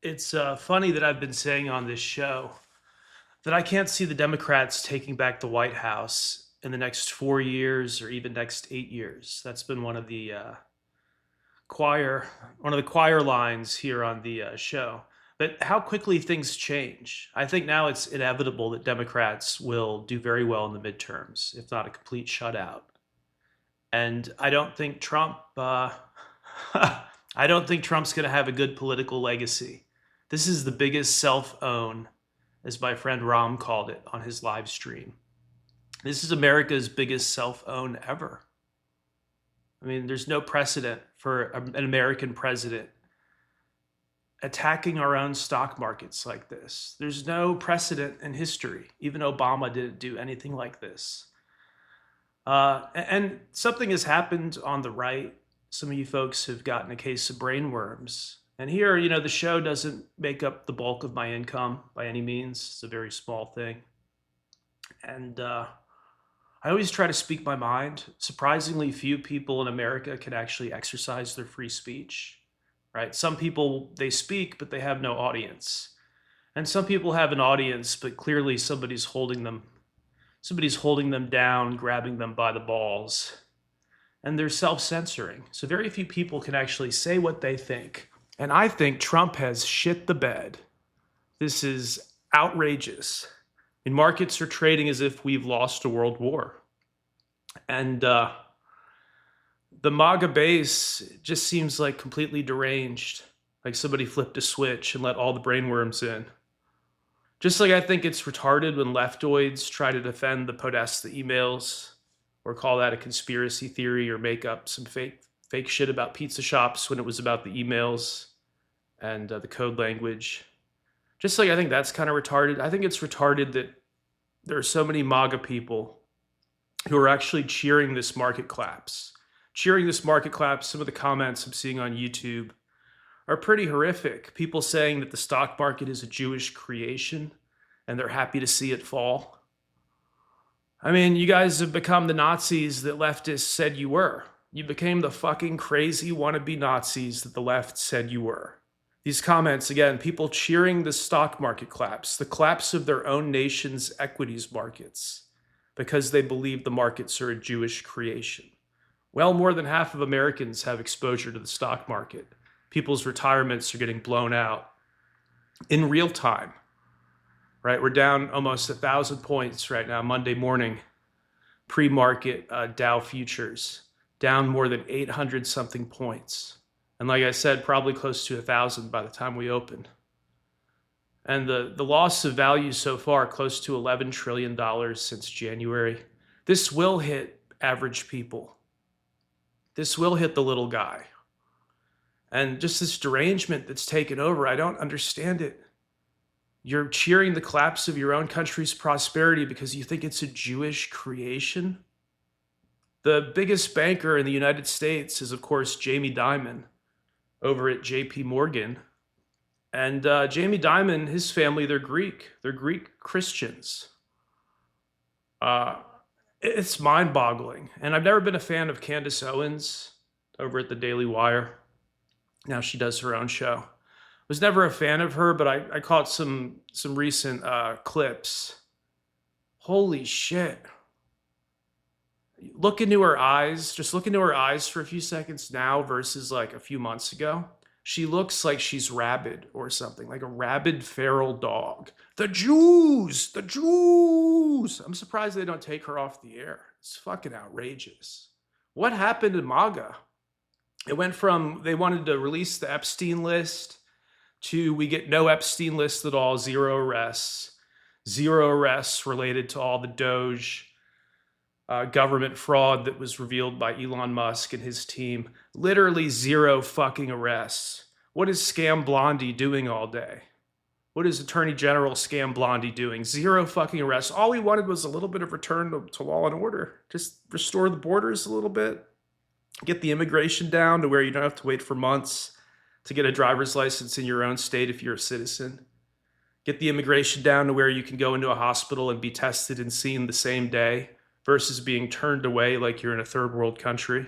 It's funny that I've been saying on this show that I can't see the Democrats taking back the White House in the next 4 years or even next 8 years. That's been choir, one of the choir lines here on the show. But how quickly things change. I think now it's inevitable that Democrats will do very well in the midterms, if not a complete shutout. And I don't think Trump. I don't think Trump's going to have a good political legacy. This is the biggest self-own, as my friend Ram called it on his live stream. This is America's biggest self-own ever. I mean, there's no precedent for an American president attacking our own stock markets like this. There's no precedent in history. Even Obama didn't do anything like this. And something has happened on the right. Some of you folks have gotten a case of brainworms. And here, the show doesn't make up the bulk of my income by any means. It's a very small thing. And I always try to speak my mind. Surprisingly, few people in America can actually exercise their free speech, right? Some people, they speak, but they have no audience. And some people have an audience, but clearly somebody's holding them down, grabbing them by the balls, and they're self-censoring. So very few people can actually say what they think. And I think Trump has shit the bed. This is outrageous. And markets are trading as if we've lost a world war. And the MAGA base just seems like completely deranged, like somebody flipped a switch and let all the brainworms in. Just like I think it's retarded when leftoids try to defend the Podesta emails or call that a conspiracy theory or make up some fake shit about pizza shops when it was about the emails and the code language. Just like I think that's kind of retarded. I think it's retarded that there are so many MAGA people who are actually cheering this market collapse. Some of the comments I'm seeing on YouTube are pretty horrific. People saying that the stock market is a Jewish creation and they're happy to see it fall. I mean, you guys have become the Nazis that leftists said you were. You became the fucking crazy wannabe Nazis that the left said you were. These comments, again, people cheering the stock market collapse, the collapse of their own nation's equities markets, because they believe the markets are a Jewish creation. Well, more than half of Americans have exposure to the stock market. People's retirements are getting blown out in real time, right? We're down almost 1,000 points right now, Monday morning, pre-market Dow futures, down more than 800 something points. And like I said, probably close to 1,000 by the time we open. And the loss of value so far, close to $11 trillion since January. This will hit average people. This will hit the little guy. And just this derangement that's taken over, I don't understand it. You're cheering the collapse of your own country's prosperity because you think it's a Jewish creation. The biggest banker in the United States is, of course, Jamie Dimon over at JP Morgan. And Jamie Dimon, his family, they're Greek. They're Greek Christians. It's mind-boggling. And I've never been a fan of Candace Owens over at the Daily Wire. Now she does her own show. Was never a fan of her, but I caught some recent clips. Holy shit. Look into her eyes. Just look into her eyes for a few seconds now versus like a few months ago. She looks like she's rabid or something, like a rabid feral dog. The Jews! The Jews! I'm surprised they don't take her off the air. It's fucking outrageous. What happened in MAGA? It went from they wanted to release the Epstein list to we get no Epstein list at all, zero arrests related to all the Doge government fraud that was revealed by Elon Musk and his team. Literally zero fucking arrests. What is Scam Blondie doing all day? What is Attorney General Scam Blondie doing? Zero fucking arrests. All we wanted was a little bit of return to law and order. Just restore the borders a little bit. Get the immigration down to where you don't have to wait for months to get a driver's license in your own state if you're a citizen. Get the immigration down to where you can go into a hospital and be tested and seen the same day versus being turned away like you're in a third world country.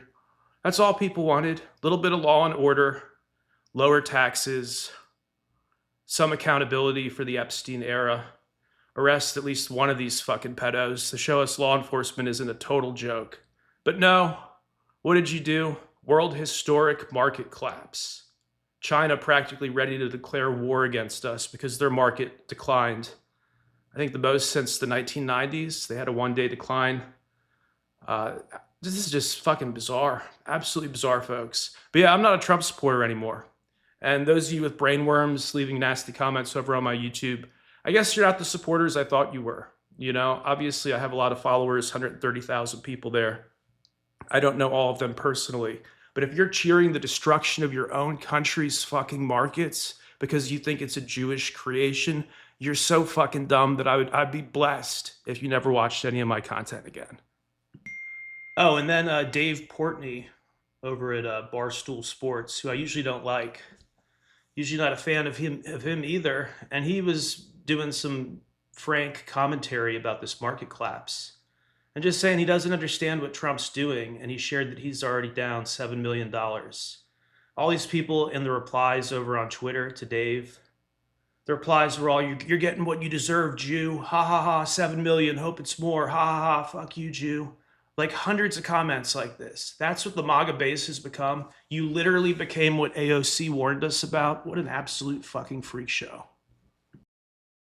That's all people wanted. A little bit of law and order, lower taxes, some accountability for the Epstein era, arrest at least one of these fucking pedos to show us law enforcement isn't a total joke. But no, what did you do? World historic market collapse. China practically ready to declare war against us because their market declined. I think the most since the 1990s. They had a one-day decline. This is just fucking bizarre. Absolutely bizarre, folks. But yeah, I'm not a Trump supporter anymore. And those of you with brainworms leaving nasty comments over on my YouTube, I guess you're not the supporters I thought you were. You know, obviously I have a lot of followers, 130,000 people there. I don't know all of them personally. But if you're cheering the destruction of your own country's fucking markets because you think it's a Jewish creation, you're so fucking dumb that I'd be blessed if you never watched any of my content again. Oh, and then Dave Portney over at Barstool Sports, who I usually don't like. Usually not a fan of him either. And he was doing some frank commentary about this market collapse. And just saying he doesn't understand what Trump's doing, and he shared that he's already down $7 million. All these people in the replies over on Twitter to Dave, the replies were all, you're getting what you deserve, Jew. Ha ha ha, 7 million, hope it's more. Ha ha ha, fuck you, Jew. Like hundreds of comments like this. That's what the MAGA base has become. You literally became what AOC warned us about. What an absolute fucking freak show.